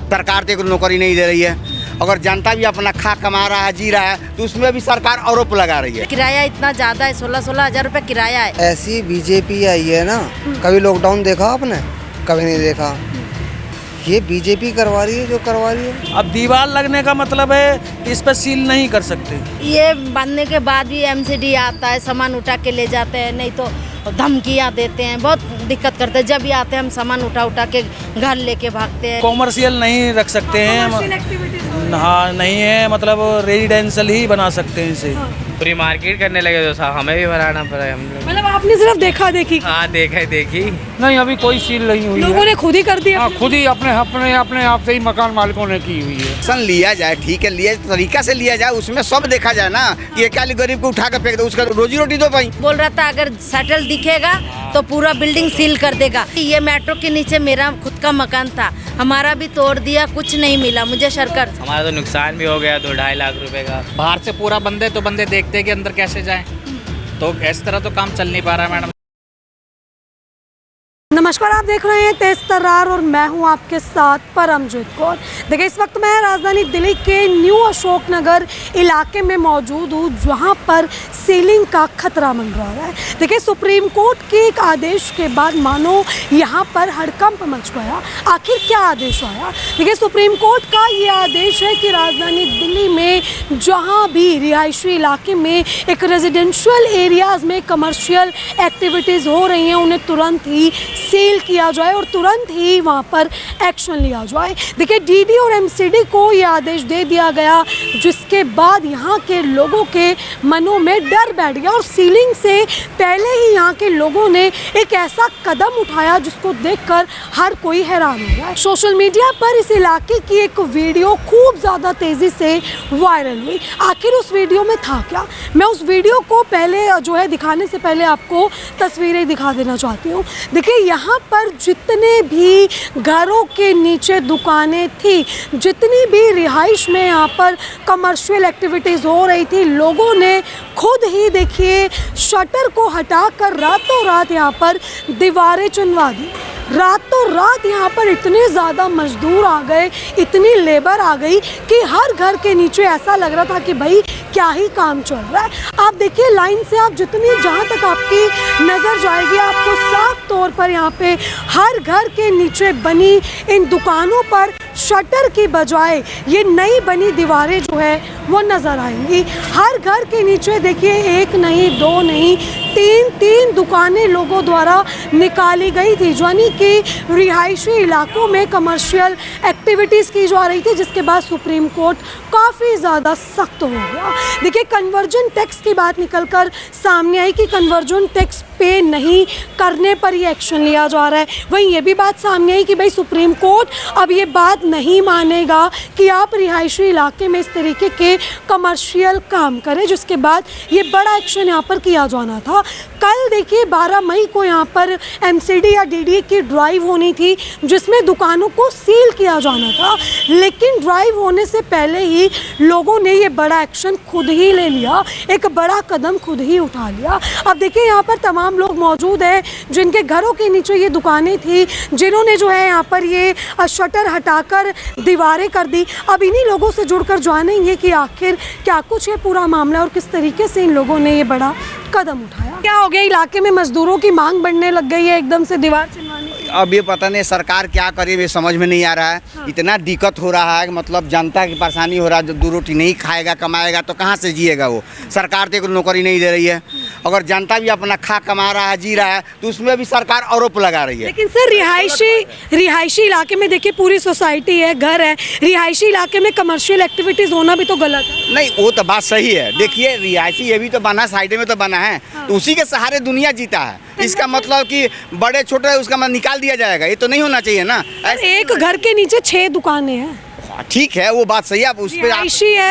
सरकार तो एक नौकरी नहीं दे रही है। अगर जनता भी अपना खा कमा रहा है, जी रहा है, तो उसमें भी सरकार आरोप लगा रही है। किराया इतना ज़्यादा है, 16-16 हज़ार रुपये किराया है। ऐसी बीजेपी आई है ना, कभी लॉकडाउन देखा आपने? कभी नहीं देखा। ये बीजेपी करवा रही है जो करवा रही है। अब दीवार लगने का मतलब है कि इस पर सील नहीं कर सकते। ये बनने के बाद भी एमसीडी आता है, सामान उठा के ले जाते हैं, नहीं तो धमकियाँ देते हैं, बहुत दिक्कत करते हैं। जब भी आते हैं हम सामान उठा के घर लेके भागते हैं। कॉमर्शियल नहीं रख सकते हैं, हाँ नहीं है, मतलब रेजिडेंशियल ही बना सकते हैं इसे। पूरी मार्केट करने लगे तो साहब हमें भी बनाना पड़ा है। हम लोग मतलब आपने सिर्फ देखा देखी? हाँ देखी नहीं, अभी कोई सील नहीं हुई लोगों ने खुद ही कर दिया। हाँ, खुद ही अपने आप से ही मकान मालिकों ने की हुई है। एक्शन लिया जाए, ठीक है, लिया तरीका से लिया जाए, उसमें सब देखा जाए ना कि एक आली गरीब को उठा कर फेंक दो, उसका रोजी रोटी दो भाई। बोल रहा था अगर शटल दिखेगा तो पूरा बिल्डिंग सील कर देगा। ये मेट्रो के नीचे मेरा खुद का मकान था, हमारा भी तोड़ दिया, कुछ नहीं मिला मुझे सरकार। हमारा तो नुकसान भी हो गया 2-2.5 लाख रुपए का। बाहर से पूरा बंदे तो बंदे देखते हैं कि अंदर कैसे जाएं, तो इस तरह तो काम चल नहीं पा रहा है मैडम। नमस्कार, आप देख रहे हैं तेज तर्रार और मैं हूं आपके साथ परमजीत कौर। देखिए, इस वक्त मैं राजधानी दिल्ली के न्यू अशोक नगर इलाके में मौजूद हूं, जहां पर सीलिंग का खतरा मंडरा रहा है। देखिए, सुप्रीम कोर्ट के एक आदेश के बाद मानो यहां पर हड़कंप मच गया। आखिर क्या आदेश आया? देखिए, सुप्रीम कोर्ट का ये आदेश है कि राजधानी दिल्ली में जहां भी रिहायशी इलाके में एक रेजिडेंशियल एरियाज में कमर्शियल एक्टिविटीज़ हो रही हैं, उन्हें तुरंत ही सील किया जाए और तुरंत ही वहाँ पर एक्शन लिया जाए। देखिए, डीडी और एमसीडी को ये आदेश दे दिया गया, जिसके बाद यहाँ के लोगों के मनों में डर बैठ गया और सीलिंग से पहले ही यहाँ के लोगों ने एक ऐसा कदम उठाया जिसको देखकर हर कोई हैरान हो गया। सोशल मीडिया पर इस इलाके की एक वीडियो खूब ज़्यादा तेज़ी से वायरल हुई। आखिर उस वीडियो में था क्या? मैं उस वीडियो को पहले जो है दिखाने से पहले आपको तस्वीरें दिखा देना चाहती हूँ। देखिए, यहाँ पर जितने भी घरों के नीचे दुकानें थी, जितनी भी रिहाइश में यहाँ पर कमर्शियल एक्टिविटीज़ हो रही थी, लोगों ने खुद ही देखिए शटर को हटाकर रातों रात यहाँ पर दीवारें चुनवा दी। रातों रात यहाँ पर इतने ज़्यादा मजदूर आ गए, इतनी लेबर आ गई कि हर घर के नीचे ऐसा लग रहा था कि भाई क्या ही काम चल रहा है। आप देखिए, लाइन से आप जितनी जहाँ तक आपकी नज़र जाएगी, आपको साफ तौर पर यहाँ पे हर घर के नीचे बनी इन दुकानों पर शटर की बजाय ये नई बनी दीवारें जो है वो नज़र आएंगी। हर घर के नीचे देखिए, एक नहीं, दो नहीं, तीन दुकानें लोगों द्वारा निकाली गई थी, यानी कि रिहायशी इलाकों में कमर्शियल एक्टिविटीज़ की जा रही थी, जिसके बाद सुप्रीम कोर्ट काफ़ी ज़्यादा सख्त हो गया। देखिए, कन्वर्जन टैक्स की बात निकलकर सामने आई कि कन्वर्जन टैक्स पे नहीं करने पर ये एक्शन लिया जा रहा है। वहीं ये भी बात सामने आई कि भाई सुप्रीम कोर्ट अब ये बात नहीं मानेगा कि आप रिहायशी इलाके में इस तरीके के कमर्शियल काम करें, जिसके बाद ये बड़ा एक्शन यहाँ पर किया जाना था। कल देखिए 12 मई को यहाँ पर एमसीडी या डीडी की ड्राइव होनी थी, जिसमें दुकानों को सील किया जाना था, लेकिन ड्राइव होने से पहले ही लोगों ने ये बड़ा एक्शन खुद ही ले लिया, एक बड़ा कदम खुद ही उठा लिया। अब देखिए, यहाँ पर तमाम लोग मौजूद हैं जिनके घरों के नीचे ये दुकानें थी, जिन्होंने जो है यहाँ पर ये शटर हटाकर दीवारें कर दी। अब इन्हीं लोगों से जुड़कर जानेंगे कि आखिर क्या कुछ है पूरा मामला और किस तरीके से इन लोगों ने ये बड़ा कदम उठाया। क्या हो गया, इलाके में मजदूरों की मांग बढ़ने लग गई है एकदम से दीवार चिनवाने की? अब ये पता नहीं सरकार क्या करे, ये समझ में नहीं आ रहा है। हाँ। इतना दिक्कत हो रहा है, मतलब जनता की परेशानी हो रहा है। जो 2 रोटी नहीं खाएगा, कमाएगा तो कहाँ से जिएगा वो? सरकार तो एक नौकरी नहीं दे रही है। अगर जनता भी अपना खा कमा रहा है, जी रहा है, तो उसमें भी सरकार आरोप लगा रही है। लेकिन सर, रिहायशी इलाके में देखिए पूरी सोसाइटी है, घर है, रिहायशी इलाके में कमर्शियल एक्टिविटीज़ होना भी तो गलत है। नहीं, वो तो बात सही है। देखिए, रिहायशी ये भी तो बना, साइड में तो बना है, तो उसी के सहारे दुनिया जीता है। इसका मतलब कि बड़े छोटे उसका मतलब निकाल दिया जाएगा, ये तो नहीं होना चाहिए ना। एक घर के नीचे 6 दुकानें हैं। ठीक है, वो बात सही है। आप उस पर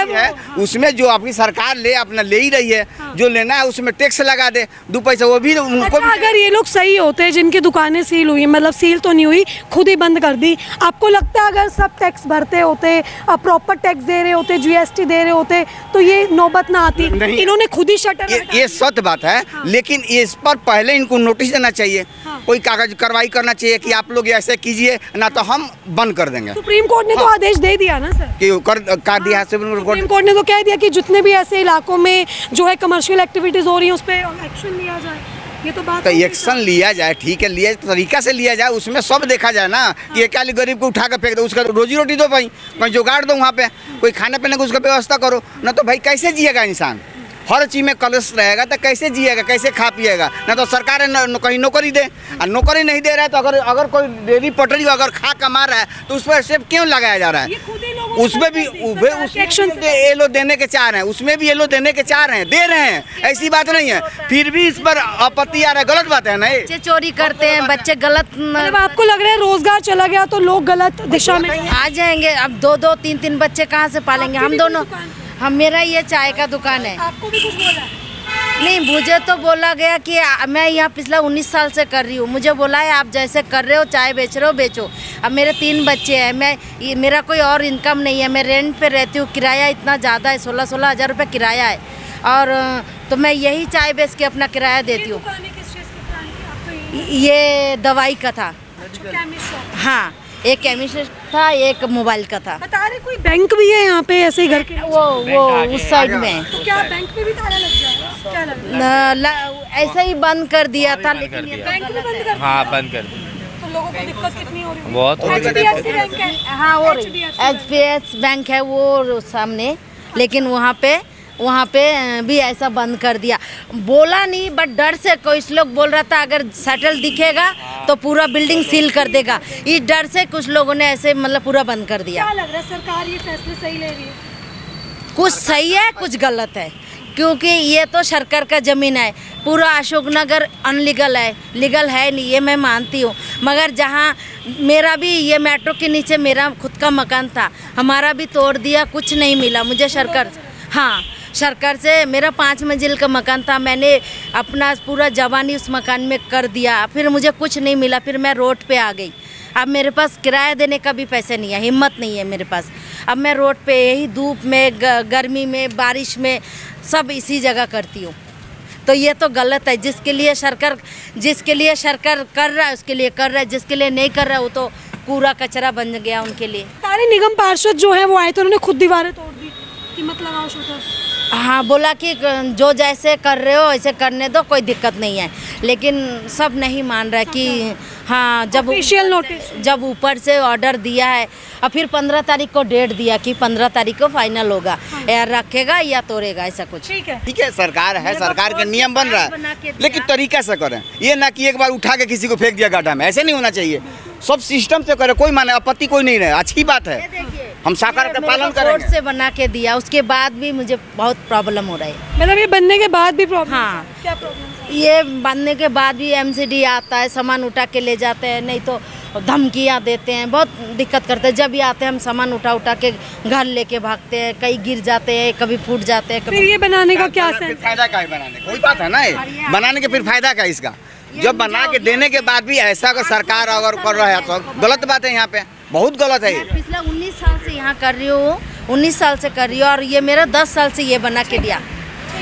है, उसमें जो अपनी सरकार ले अपना ले ही रही है। जो लेना है उसमें टैक्स लगा दे, 2 पैसा वो भी उनको। अगर ये लोग सही होते जिनकी दुकानें सील हुई, मतलब सील तो नहीं हुई, खुद ही बंद कर दी, आपको लगता है अगर सब टैक्स भरते होते, प्रॉपर टैक्स दे रहे होते, जीएसटी दे रहे होते, तो ये नौबत ना आती? इन्होंने खुद ही शटर ये सत्य बात है। हाँ। लेकिन इस पर पहले इनको नोटिस देना चाहिए। हाँ। कोई कागज कार्रवाई करना चाहिए कि आप लोग ऐसे कीजिए, ना तो हम बंद कर देंगे। सुप्रीम कोर्ट ने तो आदेश दे दिया ना सर, कि कर दिया सुप्रीम सुप्रीम कोर्ट ने तो कह दिया कि जितने भी ऐसे इलाकों में जो है कमर्शियल एक्टिविटीज हो रही है उस पर एक्शन लिया जाए। ये तो बात तो हो गई एक्शन लिया जाए, ठीक है, लिया तरीका से लिया जाए, उसमें सब देखा जाए ना कि ये क्या गरीब को उठा कर फेंक दो, उसका रोजी रोटी दो भाई, कहीं जुगाड़ दो, वहाँ पे कोई खाने पीने की उसका व्यवस्था करो ना, तो भाई कैसे जिएगा इंसान? हर चीज़ में कलश रहेगा तो कैसे जिएगा, कैसे खा पिएगा? ना तो सरकार कहीं नौकरी दे, और नौकरी नहीं दे रहा है तो अगर कोई डेली पटरी अगर खा कमा रहा है तो उस पर सेब क्यों लगाया जा रहा है? उसमें भी एक्शन ये लोग देने के चाह रहे हैं, उसमें भी ये लोग देने के चाह रहे हैं, दे रहे हैं, ऐसी बात नहीं है, फिर भी इस पर आपत्ति आ रहा है, गलत बात है ना? बच्चे चोरी करते हैं, बच्चे गलत मतलब आपको लग रहा है रोजगार चला गया तो लोग गलत दिशा में आ जाएंगे। अब 2-2 3-3 बच्चे कहाँ से पालेंगे? हम दोनों, हम मेरा ये चाय का दुकान है। आपको भी कुछ बोला है? नहीं, मुझे तो बोला गया कि मैं यहाँ पिछला 19 साल से कर रही हूँ, मुझे बोला है आप जैसे कर रहे हो, चाय बेच रहे हो बेचो। अब मेरे 3 बच्चे हैं, मेरा कोई और इनकम नहीं है, मैं रेंट पे रहती हूँ, किराया इतना ज़्यादा है, 16-16 हज़ार रुपये किराया है, और तो मैं यही चाय बेच के अपना किराया देती हूँ। ये दवाई का था, हाँ, एक केमिस्ट था, एक मोबाइल का था। बता रहे कोई बैंक भी है यहाँ पे ऐसे ही घर के? वो उस साइड में। तो क्या बैंक पे भी ताला लग जाएगा? क्या लग रहा है? ऐसा ही बंद कर दिया था, लेकिन ये बैंक भी बंद कर? हाँ, बंद कर दी। तो लोगों को दिक्कत कितनी हो रही है? बहुत हो रही है। HDFC बैंक है? हाँ, हो रही HPS बैंक है वो सामने, लेकिन वहाँ पे भी ऐसा बंद कर दिया। बोला नहीं, बट डर से कुछ लोग बोल रहा था अगर शटल दिखेगा तो पूरा बिल्डिंग सील कर देगा, इस डर से कुछ लोगों ने ऐसे मतलब पूरा बंद कर दिया। क्या लग रहा है सरकार ये फैसले सही ले रही है? कुछ सही है, कुछ गलत है, क्योंकि ये तो सरकार का ज़मीन है, पूरा अशोकनगर अनलीगल है, लीगल है नहीं, ये मैं मानती हूँ, मगर जहाँ मेरा भी ये मेट्रो के नीचे मेरा खुद का मकान था, हमारा भी तोड़ दिया, कुछ नहीं मिला मुझे सरकार, हाँ, सरकार से मेरा 5 मंजिल का मकान था, मैंने अपना पूरा जवानी उस मकान में कर दिया, फिर मुझे कुछ नहीं मिला, फिर मैं रोड पे आ गई। अब मेरे पास किराया देने का भी पैसे नहीं है, हिम्मत नहीं है मेरे पास। अब मैं रोड पे यही धूप में, गर्मी में, बारिश में, सब इसी जगह करती हूँ। तो ये तो गलत है, जिसके लिए सरकार कर रहा है उसके लिए कर रहा है, जिसके लिए नहीं कर रहा है वो तो कूड़ा कचरा बन गया उनके लिए। सारे निगम पार्षद जो है वो आए तो उन्होंने खुद दीवारें तोड़ दी, कीमत लगाओ शूटर। हाँ, बोला कि जो जैसे कर रहे हो ऐसे करने दो, कोई दिक्कत नहीं है, लेकिन सब नहीं मान रहा कि हाँ, जब ऊपर से ऑर्डर दिया है, और फिर 15 तारीख को डेट दिया कि 15 तारीख को फाइनल होगा, या रखेगा या तोड़ेगा, ऐसा कुछ। ठीक है, ठीक है, सरकार है, सरकार का नियम बन रहा है, लेकिन तरीका से करें, ये ना कि एक बार उठा के किसी को फेंक दिया गड्ढा में, ऐसे नहीं होना चाहिए, सब सिस्टम से करे, कोई माने आपत्ति कोई नहीं रहे, अच्छी बात है, हम सरकार का पालन करेंगे। कोर्ट से बना के दिया, उसके बाद भी मुझे बहुत प्रॉब्लम हो रहा है। मतलब ये बनने के बाद भी प्रॉब्लम? हाँ, क्या प्रॉब्लम? ये बनने के बाद भी MCD आता है, सामान उठा के ले जाते हैं, नहीं तो धमकियाँ देते हैं, बहुत दिक्कत करते हैं। जब भी आते हैं हम सामान उठा के घर लेके भागते हैं, कहीं गिर जाते हैं, कभी फूट जाते हैं। फिर ये बनाने का क्या सेंस? फायदा क्या है बनाने का? वही बात है ना, ये बनाने के फिर फायदा क्या है इसका? जब बना के देने के बाद भी ऐसा अगर सरकार अगर कर रहा है तो गलत बात है, यहाँ पे बहुत गलत है। मैं पिछला 19 साल से यहाँ कर रही हूँ, 19 साल से कर रही हूँ, और ये मेरा 10 साल से ये बना के दिया।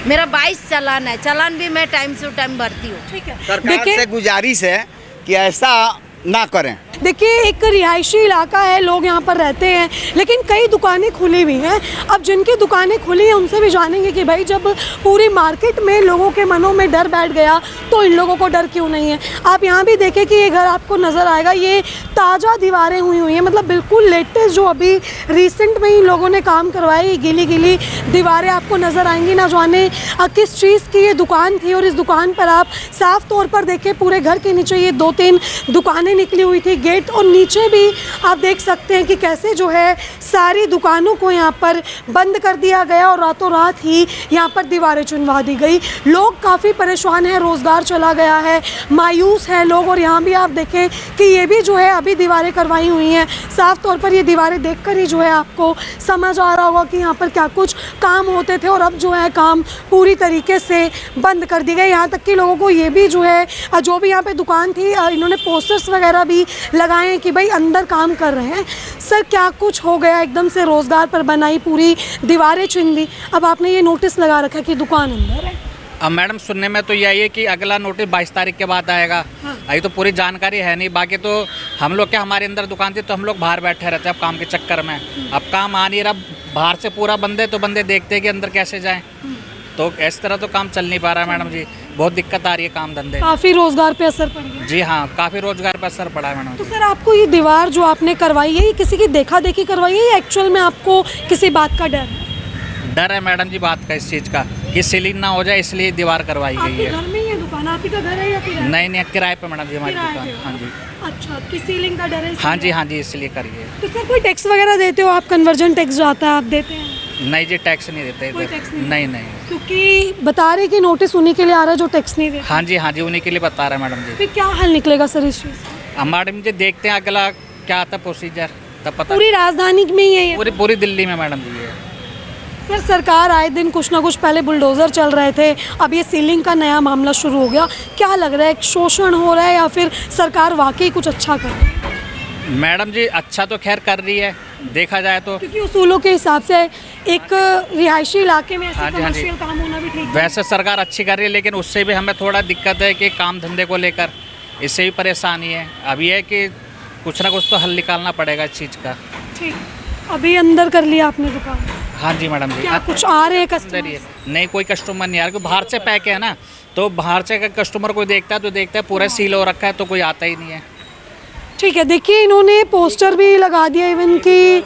मेरा 22 चालान है, चालान भी मैं टाइम से टाइम भरती हूँ। ठीक है, सरकार से गुजारिश है कि ऐसा ना करें। देखिए, एक रिहायशी इलाका है, लोग यहाँ पर रहते हैं, लेकिन कई दुकानें खुली हुई हैं। अब जिनकी दुकानें खुली हैं उनसे भी जानेंगे कि भाई जब पूरी मार्केट में लोगों के मनों में डर बैठ गया तो इन लोगों को डर क्यों नहीं है। आप यहाँ भी देखें कि ये घर आपको नज़र आएगा, ये ताज़ा दीवारें हुई हैं, मतलब बिल्कुल लेटेस्ट, जो अभी रिसेंट में ही लोगों ने काम करवाई, गीली गीली दीवारें आपको नज़र आएंगी। ना जाने किस चीज़ की ये दुकान थी, और इस दुकान पर आप साफ़ तौर पर देखें पूरे घर के नीचे ये 2-3 दुकानें निकली हुई थी, गेट और नीचे भी आप देख सकते हैं कि कैसे जो है सारी दुकानों को यहाँ पर बंद कर दिया गया और रातों रात ही यहाँ पर दीवारें चुनवा दी गई। लोग काफ़ी परेशान हैं, रोज़गार चला गया है, मायूस हैं लोग। और यहाँ भी आप देखें कि ये भी जो है अभी दीवारें करवाई हुई हैं, साफ़ तौर पर ये दीवारें देखकर ही जो है आपको समझ आ रहा होगा कि यहाँ पर क्या कुछ काम होते थे, और अब जो है काम पूरी तरीके से बंद कर दी गई। यहाँ तक कि लोगों को ये भी जो है, जो भी यहाँ पर दुकान थी, इन्होंने पोस्टर्स वगैरह भी लगाए हैं कि भाई अंदर काम कर रहे हैं। सर, क्या कुछ हो गया, एकदम से रोज़गार पर बनाई पूरी दीवारें छिन दी, अब आपने ये नोटिस लगा रखा है कि दुकान अंदर है। अब मैडम सुनने में तो यही है कि अगला नोटिस 22 तारीख के बाद आएगा। अभी तो पूरी जानकारी है नहीं। बाकी तो हम लोग क्या, हमारे अंदर दुकान थी तो हम लोग बाहर बैठे रहते हैं अब काम के चक्कर में। अब काम आ नहीं रहा, बाहर से पूरा बंद है तो बंदे देखते हैं कि अंदर कैसे जाएं। तो इस तरह तो काम चल नहीं पा रहा है मैडम जी, बहुत दिक्कत आ रही है काम धंधे। काफ़ी रोजगार पे असर पड़ गया। जी हाँ, काफ़ी रोजगार पर असर पड़ा है मैडम तो जी। सर आपको ये दीवार जो आपने करवाई है, ये किसी की देखा देखी करवाई है या एक्चुअल में आपको किसी बात का डर है? डर है मैडम जी बात का, इस चीज़ का कि सीलिंग ना हो जाए इसलिए दीवार करवाई गई आपके है। घर में ही है दुकान? आप ही का घर है या किराए? नहीं नहीं, किराए पे मैडम जी हमारी किराए दुकान। पे? हाँ जी, अच्छा, कि सीलिंग का डर है हाँ जी, इसलिए? हाँ जी, इसलिए करिए। तो सर कोई टैक्स वगैरह देते हो आप? कन्वर्जन टैक्स जो आता है आप देते हैं? नहीं जी, टैक्स नहीं देते कोई इधर। टैक्स नहीं? नहीं नहीं। क्योंकि बता रहे कि नोटिस उन्हीं के लिए आ रहा है जो टैक्स नहीं देते। हाँ जी, हाँ जी, उन्हीं के लिए बता रहा है मैडम जी। फिर क्या हल निकलेगा सर इस चीज़ का? अब मैडम जी देखते हैं अगला क्या आता प्रोसीजर, तब पता। पूरी राजधानी में ही है ये? पूरी दिल्ली में मैडम जी है। सर सरकार आए दिन कुछ ना कुछ, पहले बुलडोज़र चल रहे थे, अब ये सीलिंग का नया मामला शुरू हो गया। क्या लग रहा है, शोषण हो रहा है या फिर सरकार वाकई कुछ अच्छा कर रही है? मैडम जी अच्छा तो खैर कर रही है देखा जाए तो। क्योंकि उसूलों के हिसाब से एक रिहायशी इलाके में ऐसे हाँ जी, हाँ जी। कमर्शियल काम होना भी ठीक है। वैसे सरकार अच्छी कर रही है, लेकिन उससे भी हमें थोड़ा दिक्कत है कि काम धंधे को लेकर इससे भी परेशानी है। अब ये है कि कुछ ना कुछ तो हल निकालना पड़ेगा इस चीज़ का। ठीक, अभी अंदर कर लिया आपने दुकान? हाँ जी मैडम जी। क्या कुछ आ रहे हैं अंदर कस्टमर? ही है। नहीं, कोई कस्टमर नहीं आ रहा क्योंकि बाहर से पैक है ना, तो बाहर से अगर कस्टमर कोई देखता है तो देखता है पूरा सील हो रखा है तो कोई आता ही नहीं है। ठीक है, देखिए इन्होंने पोस्टर भी लगा दिया इवन कि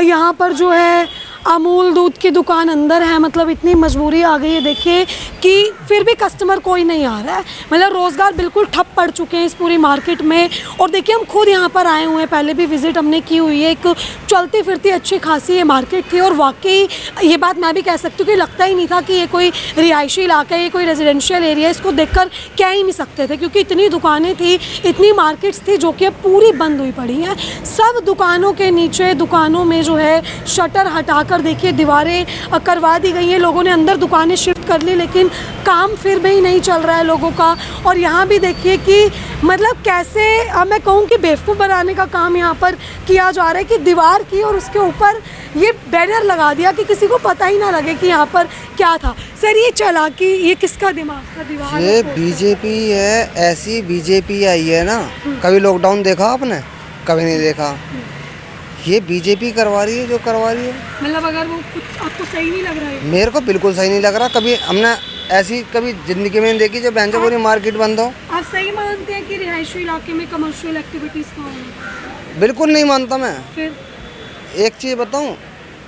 यहाँ पर जो है अमूल दूध की दुकान अंदर है। मतलब इतनी मजबूरी आ गई है देखिए कि फिर भी कस्टमर कोई नहीं आ रहा है। मतलब रोज़गार बिल्कुल ठप पड़ चुके हैं इस पूरी मार्केट में। और देखिए हम खुद यहाँ पर आए हुए हैं, पहले भी विज़िट हमने की हुई है। एक चलती फिरती अच्छी खासी ये मार्केट थी और वाकई ये बात मैं भी कह सकती हूँ कि लगता ही नहीं था कि ये कोई रिहायशी इलाका है, ये कोई रेजिडेंशियल एरिया। इसको देखकर कह ही नहीं सकते थे क्योंकि इतनी दुकानें थी, इतनी मार्केट्स थी जो कि अब पूरी बंद हुई पड़ी हैं। सब दुकानों के नीचे दुकानों में जो है शटर हटा देखिए दीवारें करवा दी गई हैं। लोगों ने अंदर दुकानें शिफ्ट कर ली लेकिन काम फिर भी नहीं चल रहा है लोगों का। और यहाँ भी देखिए कि मतलब कैसे मैं कहूँ कि बेवकूफ़ बनाने का काम यहाँ पर किया जा रहा है कि दीवार की और उसके ऊपर ये बैनर लगा दिया कि किसी को पता ही ना लगे कि यहाँ पर क्या था। सर ये चालाकी ये किसका दिमाग का? दीवार ये बीजेपी है, ऐसी बीजेपी आई है ना। कभी लॉकडाउन देखा आपने? कभी नहीं देखा। ये बीजेपी करवा रही है जो करवा रही है। मतलब अगर वो कुछ आपको सही नहीं लग रहा है? मेरे को बिल्कुल सही नहीं लग रहा। कभी हमने ऐसी कभी जिंदगी में नहीं देखी जो बहन पूरी मार्केट बंद हो। आप सही मानते हैं कि रिहायशी इलाके में कमर्शियल एक्टिविटीज़ का होना? बिल्कुल नहीं मानता मैं। फिर एक चीज़ बताऊं,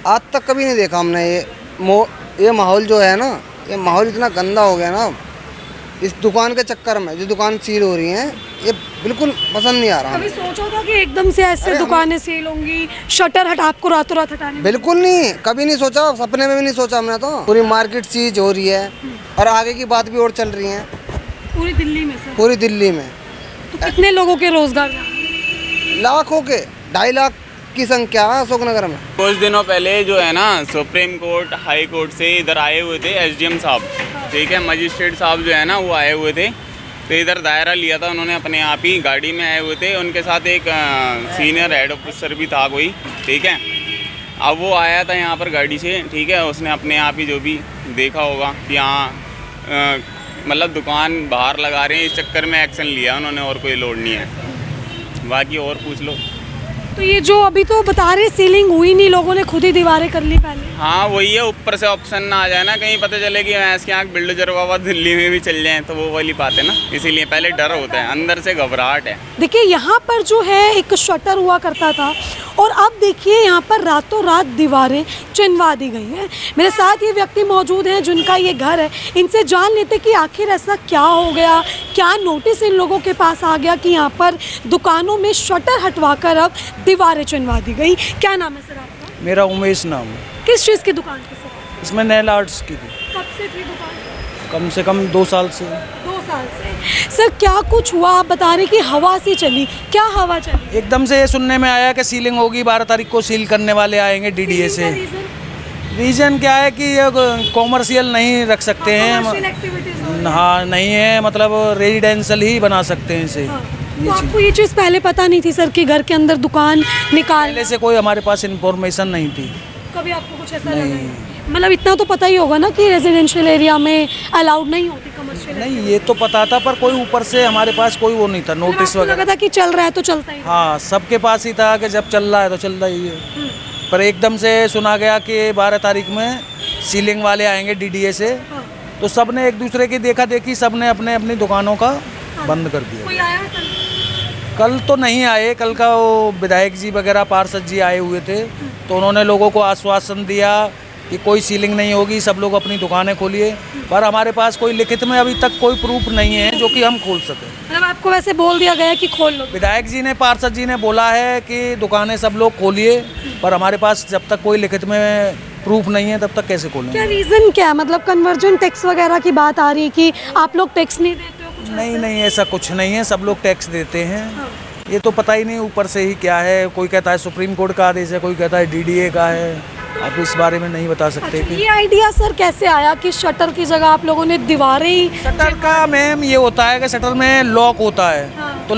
आज तक कभी नहीं देखा हमने ये माहौल जो है ना, ये माहौल इतना गंदा हो गया ना इस दुकान के चक्कर में। जो दुकान सील हो रही हैं ये बिल्कुल पसंद नहीं आ रहा। कभी सोचा था कि एकदम से ऐसे दुकानें सेल होंगी, शटर हटा आपको रातों रात हटाने? बिल्कुल नहीं, कभी नहीं सोचा, सपने में भी नहीं सोचा हमने। तो पूरी मार्केट सीज हो रही है और आगे की बात भी और चल रही है पूरी दिल्ली में सर? पूरी दिल्ली में। तो कितने लोगों के रोजगार? लाखों के, 2.5 लाख की संख्या है अशोकनगर में। कुछ दिनों पहले जो है ना सुप्रीम कोर्ट हाई कोर्ट से इधर आए हुए थे एसडीएम साहब, ठीक है, मजिस्ट्रेट साहब जो है ना वो आए हुए थे। तो इधर दायरा लिया था उन्होंने अपने आप ही, गाड़ी में आए हुए थे। उनके साथ एक सीनियर हेड ऑफिसर भी था कोई, ठीक है। अब वो आया था यहाँ पर गाड़ी से, ठीक है। उसने अपने आप ही जो भी देखा होगा कि हाँ मतलब दुकान बाहर लगा रहे हैं, इस चक्कर में एक्शन लिया उन्होंने, और कोई लोड नहीं है। बाकी और पूछ लो। तो ये जो अभी तो बता रहे सीलिंग हुई नहीं, लोगों ने खुद ही दीवारें कर ली पहले? हाँ वही है, ऊपर से ऑप्शन ना आ जाए ना, कहीं पता चले कि भैंस की आँख बिल्डोजर बाबा दिल्ली में भी चल जाए, तो वो वाली बात है ना। इसीलिए पहले डर होता है, अंदर से घबराहट है। देखिए यहाँ पर जो है एक शटर हुआ करता था और अब देखिए यहाँ पर रातों रात दीवारें चिनवा दी गई हैं। मेरे साथ ये व्यक्ति मौजूद हैं जिनका ये घर है। इनसे जान लेते कि आखिर ऐसा क्या हो गया, क्या नोटिस इन लोगों के पास आ गया कि यहाँ पर दुकानों में शटर हटवाकर अब दीवारें चिनवा दी गई। क्या नाम है सर आपका? मेरा उमेश नाम है। किस चीज़ की दुकान थी सर? इसमें नेल आर्ट्स की थी। कब से थी दुकान? कम से कम 2 साल से। 2 साल से। सर क्या कुछ हुआ? आप बता रहे कि हवा सी चली, क्या हवा चली? एकदम से ये सुनने में आया कि सीलिंग होगी, 12 तारीख को सील करने वाले आएंगे डीडीए से। रीज़न क्या है कि ये कॉमर्शियल नहीं रख सकते हैं। हाँ नहीं है, मतलब रेजिडेंशियल ही बना सकते हैं इसे। तो आपको ये चीज़ पहले पता नहीं थी सर कि घर के अंदर दुकान निकाल? पहले से कोई हमारे पास इन्फॉर्मेशन नहीं थी। कभी आपको कुछ ऐसा लगा? मतलब इतना तो पता ही होगा ना कि रेजिडेंशियल एरिया में अलाउड नहीं होती कमर्शियल। नहीं ये तो पता था, पर कोई ऊपर से हमारे पास कोई वो नहीं था नोटिस लगा वगैरह। था कि चल रहा है तो चलता ही। हाँ सबके पास ही था कि जब चल रहा है तो चल रहा ही है। पर एकदम से सुना गया कि 12 तारीख में सीलिंग वाले आएंगे डीडीए से, तो सब ने एक दूसरे की देखा देखी, सब ने अपने अपनी दुकानों का बंद कर दिया। कोई आया कल? कल तो नहीं आए, कल का वो विधायक जी वगैरह पार्षद जी आए हुए थे, तो उन्होंने लोगों को आश्वासन दिया कि कोई सीलिंग नहीं होगी, सब लोग अपनी दुकानें खोलिए। पर हमारे पास कोई लिखित में अभी तक कोई प्रूफ नहीं है जो कि हम खोल सकें। मतलब आपको वैसे बोल दिया गया कि खोल लो? विधायक जी ने, पार्षद जी ने बोला है कि दुकानें सब लोग खोलिए, पर हमारे पास जब तक कोई लिखित में प्रूफ नहीं है तब तक कैसे खोलें। क्या रीज़न क्या है? मतलब कन्वर्जन टैक्स वगैरह की बात आ रही है कि आप लोग टैक्स नहीं देते हो कुछ? नहीं नहीं ऐसा कुछ नहीं है, सब लोग टैक्स देते हैं। ये तो पता ही नहीं ऊपर से ही क्या है, कोई कहता है सुप्रीम कोर्ट का आदेश है, कोई कहता है डीडीए का है, आप इस बारे में नहीं बता सकते कि ये आइडिया सर कैसे आया कि शटर की जगह आप लोगों ने दीवारें ही? शटर का मैम ये होता है कि शटर में लॉक होता है, तो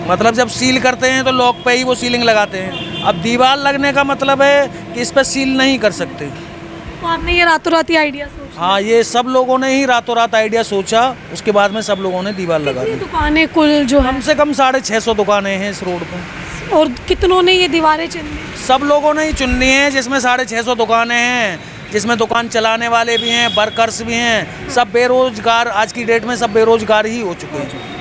मतलब जब सील करते हैं तो लॉक पे ही वो सीलिंग लगाते हैं। अब दीवार लगने का मतलब है कि इस पर सील नहीं कर सकते। तो आपने ये रातों रात ही आइडिया सोचा? हाँ ये सब लोगों ने ही रातों रात आइडिया सोचा, उसके बाद में सब लोगों ने दीवार लगा दी। दुकानें कुल जो है कम से कम 650 दुकानें हैं इस रोड पर। और कितनों ने ये दीवारें चुनी? सब लोगों ने ही चुननी है, जिसमें 650 दुकानें हैं, जिसमें दुकान चलाने वाले भी हैं, वर्कर्स भी हैं, सब बेरोजगार, आज की डेट में सब बेरोजगार ही हो चुके हैं।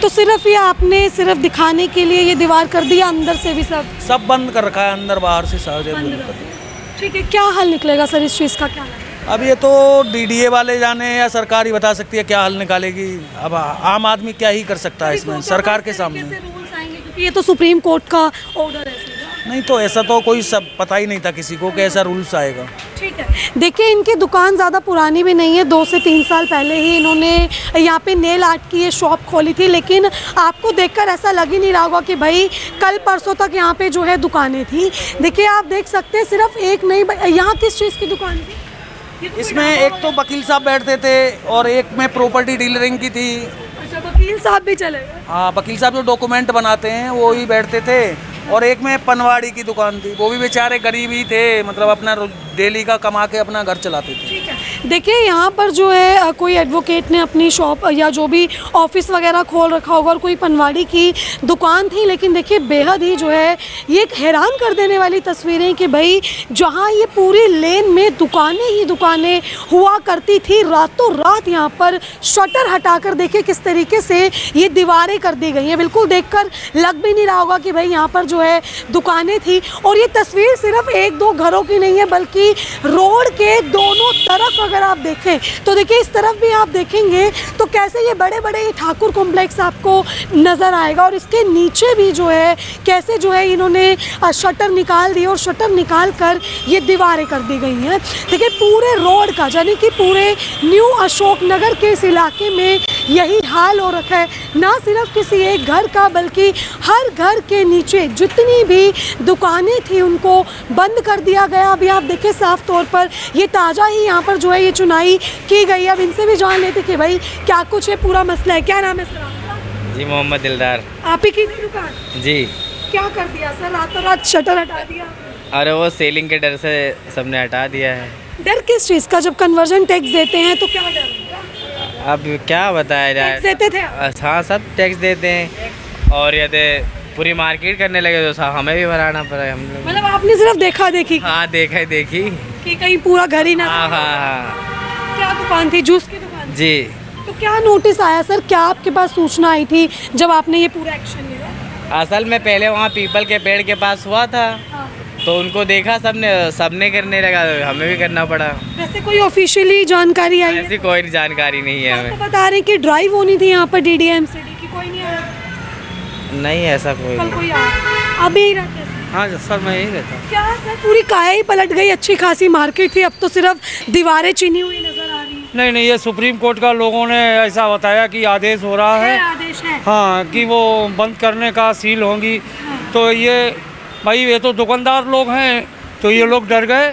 तो सिर्फ ये आपने सिर्फ दिखाने के लिए ये दीवार कर दिया, अंदर से भी सब बंद कर रखा है, अंदर बाहर से सारे बंद कर दिया। ठीक है, क्या हल निकलेगा सर इस चीज़ का? क्या लगता है? अब ये तो डीडीए वाले जाने या सरकार ही बता सकती है क्या हल निकालेगी। अब आम आदमी क्या ही कर सकता है इसमें सरकार के सामने। रूल्स आएंगे क्योंकि ये तो सुप्रीम कोर्ट का ऑर्डर है। नहीं तो ऐसा तो कोई सब पता ही नहीं था किसी को कि ऐसा रूल्स आएगा। ठीक है, देखिए इनकी दुकान ज़्यादा पुरानी भी नहीं है, 2 से 3 साल पहले ही इन्होंने यहाँ पे नेल आर्ट की ये शॉप खोली थी, लेकिन आपको देखकर ऐसा लग ही नहीं रहा होगा कि भाई कल परसों तक यहाँ पे जो है दुकानें थी। देखिए आप देख सकते हैं सिर्फ एक नहीं, यहाँ किस चीज़ की दुकान थी? इसमें एक तो वकील साहब बैठते थे और एक में प्रॉपर्टी डीलरिंग की थी। अच्छा, वकील साहब भी चले गए? हाँ वकील साहब जो डॉक्यूमेंट बनाते हैं वो ही बैठते थे, और एक में पनवाड़ी की दुकान थी, वो भी बेचारे गरीब ही थे, मतलब अपना डेली का कमा के अपना घर चलाते थे। ठीक है, देखिए यहाँ पर जो है कोई एडवोकेट ने अपनी शॉप या जो भी ऑफिस वगैरह खोल रखा होगा और कोई पनवाड़ी की दुकान थी, लेकिन देखिए बेहद ही जो है ये एक हैरान कर देने वाली तस्वीरें कि भाई जहाँ ये पूरी लेन में दुकानें ही दुकानें हुआ करती थी, रातों रात यहाँ पर शटर हटाकर देखिए किस तरीके से ये दीवारें कर दी गई हैं। बिल्कुल देखकर लग भी नहीं रहा होगा कि भाई यहाँ पर जो है दुकानें थी। और ये तस्वीर सिर्फ 1-2 घरों की नहीं है, बल्कि रोड के दोनों तरफ अगर आप देखें तो देखिए इस तरफ भी आप देखेंगे तो कैसे ये बड़े बड़े ये ठाकुर कॉम्प्लेक्स आपको नज़र आएगा, और इसके नीचे भी जो है कैसे जो है इन्होंने शटर निकाल दी और शटर निकाल कर ये दीवारें कर दी गई हैं। देखिए पूरे रोड का, यानी कि पूरे न्यू अशोक नगर के इस इलाके में यही हाल हो रखा है। ना सिर्फ किसी एक घर का, बल्कि हर घर के नीचे जितनी भी दुकानें थी उनको बंद कर दिया गया। अभी आप देखें साफ तौर पर ये ताज़ा ही यहाँ पर जो है ये चुनाई की गई। अब इनसे भी जान लेते कि भाई क्या कुछ है पूरा मसला है। क्या नाम है सर आपका? जी मोहम्मद दिलदार। आप ही की दुकान? जी। क्या कर दिया सर, रातों रात शटर हटा दिया? अरे वो सेलिंग के डर से सबने हटा दिया है। डर किस चीज़ का? जब कन्वर्जन टैक्स देते हैं तो क्या डर होगा? अब क्या बताया जाए। टैक्स देते थे? हाँ सब टैक्स देते हैं, और यदि पूरी मार्केट करने लगे तो साहब हमें भी भराना पड़ा। हम लोग मतलब आपने सिर्फ देखा देखी? हाँ देखी कि कहीं पूरा घर ही ना? हाँ हाँ हाँ। क्या दुकान थी? जूस की दुकान? जी। तो क्या नोटिस आया सर, क्या आपके पास सूचना आई थी जब आपने ये पूरा एक्शन लिया? असल में पहले वहाँ पीपल के पेड़ के पास हुआ था, तो उनको देखा सबने करने लगा, हमें भी करना पड़ा। वैसे कोई ऑफिशियली जानकारी आई है? ऐसी कोई जानकारी नहीं है हमें। तो बता रहे हैं कि ड्राइव होनी थी यहाँ पर DDMCD की, कोई नहीं आया? नहीं ऐसा कोई कल कोई आया? अब यही रहते हैं? हाँ सर मैं यही रहता हूँ। क्या सर पूरी काया ही पलट गई? अच्छी खासी मार्केट थी, अब तो सिर्फ दीवारें चिनी हुई नजर आ रही है। नहीं ये सुप्रीम कोर्ट का लोगों ने ऐसा बताया कि आदेश हो रहा है। आदेश है? हाँ कि वो बंद करने का सील होंगी। तो ये भाई ये तो दुकानदार लोग हैं, तो ये लोग डर गए।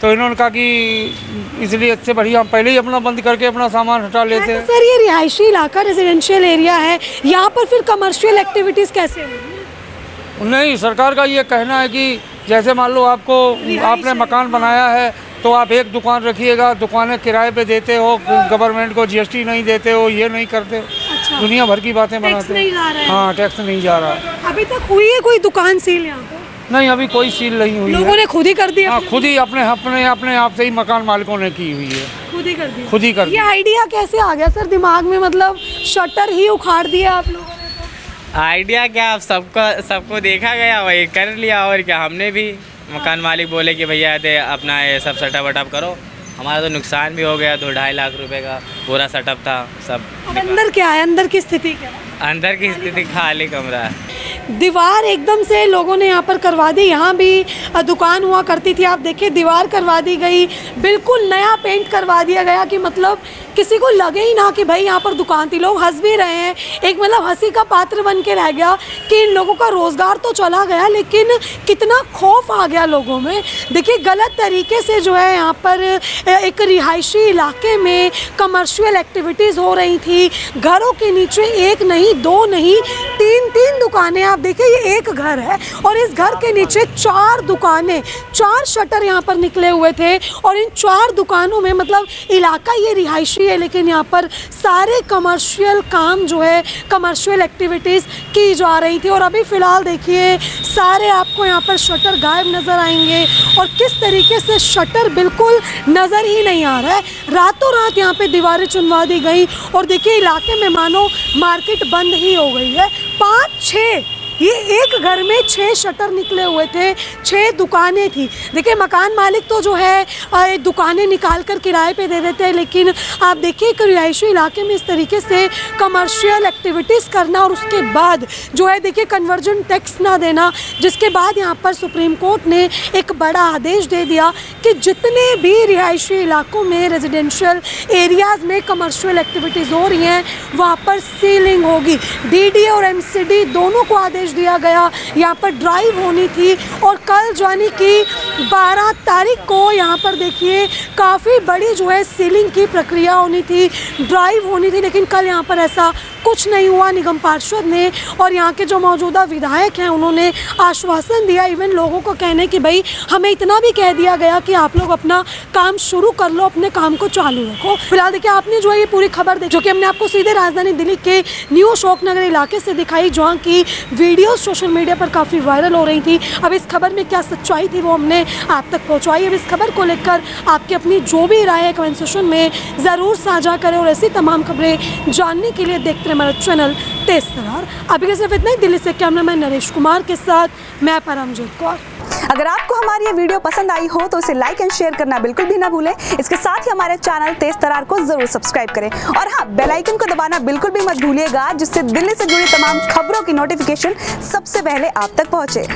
तो इन्होंने कहा कि इसलिए इससे बढ़िया हम पहले ही अपना बंद करके अपना सामान हटा लेते हैं। तो सर ये रिहायशी इलाका रेजिडेंशियल एरिया है, यहाँ पर फिर कमर्शियल एक्टिविटीज़ कैसे होगी? नहीं सरकार का ये कहना है कि जैसे मान लो आपने मकान बनाया है तो आप एक दुकान रखिएगा, दुकानें किराए पे देते हो, गवर्नमेंट को जीएसटी नहीं देते हो, ये नहीं करते हो, अच्छा। दुनिया भर की बातें बनाते नहीं जा रहा है। हाँ, टैक्स नहीं जा रहा। अभी तक हुई है कोई दुकान सील यहाँ पे? नहीं, अभी कोई सील नहीं हुई लोगों है। ने खुद ही कर दिया? हाँ, खुद ही अपने आप से ही मकान मालिकों ने की हुई है, खुद ही कर दिया। खुद ही कर ये दिया। आइडिया कैसे आ गया सर दिमाग में, मतलब शटर ही उखाड़ दिया आप लोगों ने तो? आइडिया क्या, अब सबको देखा गया वही कर लिया, और क्या। हमने भी मकान मालिक बोले कि भैया दे अपना ये सब सेटअप वटअप करो, हमारा तो नुकसान भी हो गया, 2-2.5 लाख रुपए का पूरा सेटअप था सब। अब अंदर क्या है, अंदर की स्थिति क्या है? अंदर की स्थिति खाली कमरा है। दीवार एकदम से लोगों ने यहाँ पर करवा दी। यहाँ भी दुकान हुआ करती थी, आप देखिए दीवार करवा दी गई, बिल्कुल नया पेंट करवा दिया गया कि मतलब किसी को लगे ही ना कि भाई यहाँ पर दुकान थी। लोग हंस भी रहे हैं, एक मतलब हंसी का पात्र बन के रह गया कि इन लोगों का रोज़गार तो चला गया, लेकिन कितना खौफ आ गया लोगों में। देखिए गलत तरीके से जो है यहाँ पर एक रिहायशी इलाके में कमर्शियल एक्टिविटीज़ हो रही थी। घरों के नीचे एक नहीं, दो नहीं, तीन दुकानें। आप देखिए ये एक घर है और इस घर के नीचे 4 दुकानें, 4 शटर यहाँ पर निकले हुए थे। और इन 4 दुकानों में मतलब इलाका ये रिहायशी है, लेकिन यहाँ पर सारे कमर्शियल काम जो है, कमर्शियल एक्टिविटीज़ की जा रही थी। और अभी फ़िलहाल देखिए सारे आपको यहाँ पर शटर गायब नज़र आएंगे और किस तरीके से शटर बिल्कुल नज़र ही नहीं आ रहा है। रातों रात यहाँ पे दीवारें चुनवा दी गई और देखिए इलाके में मानो मार्केट बंद ही हो गई है। 5-6 ये एक घर में 6 शटर निकले हुए थे, 6 दुकानें थी। देखिए मकान मालिक तो जो है दुकानें निकाल कर किराए पे दे देते हैं, लेकिन आप देखिए एक रिहायशी इलाके में इस तरीके से कमर्शियल एक्टिविटीज़ करना और उसके बाद जो है देखिए कन्वर्जन टैक्स ना देना, जिसके बाद यहाँ पर सुप्रीम कोर्ट ने एक बड़ा आदेश दे दिया कि जितने भी रिहायशी इलाकों में रेजिडेंशियल एरियाज़ में कमर्शियल एक्टिविटीज़ हो रही हैं वहाँ पर सीलिंग होगी। DDA और MCD दोनों को आदेश दिया गया। यहाँ पर ड्राइव होनी थी और कल यानी कि 12 तारीख को यहाँ पर देखिए काफ़ी बड़ी जो है सीलिंग की प्रक्रिया होनी थी, ड्राइव होनी थी, लेकिन कल यहाँ पर ऐसा कुछ नहीं हुआ। निगम पार्षद ने और यहाँ के जो मौजूदा विधायक हैं उन्होंने आश्वासन दिया। इवन लोगों को कहने कि भाई हमें इतना भी कह दिया गया कि आप लोग अपना काम शुरू कर लो, अपने काम को चालू रखो। फिलहाल देखिए आपने जो है ये पूरी खबर देखी, जो कि हमने आपको सीधे राजधानी दिल्ली के न्यू अशोकनगर इलाके से दिखाई, जहाँ की वीडियो सोशल मीडिया पर काफ़ी वायरल हो रही थी। अब इस खबर में क्या सच्चाई थी वो हमने आप तक पहुँचाई। अब इस खबर को लेकर आपकी अपनी जो भी राय है कमेंट सेक्शन में ज़रूर साझा करें और ऐसी तमाम खबरें जानने के लिए देखते रहे हमारा चैनल तेज तरार। अभी के सिर्फ इतना ही। दिल्ली से कैमरामैन नरेश कुमार के साथ मैं परमजीत कौर। अगर आपको हमारी ये वीडियो पसंद आई हो तो इसे लाइक एंड शेयर करना बिल्कुल भी ना भूलें। इसके साथ ही हमारे चैनल तेज तरार को जरूर सब्सक्राइब करें और हाँ, बेल आइकन को दबाना बिल्कुल भी मत भूलिएगा, जिससे दिल्ली से जुड़ी तमाम खबरों की नोटिफिकेशन सबसे पहले आप तक पहुंचे।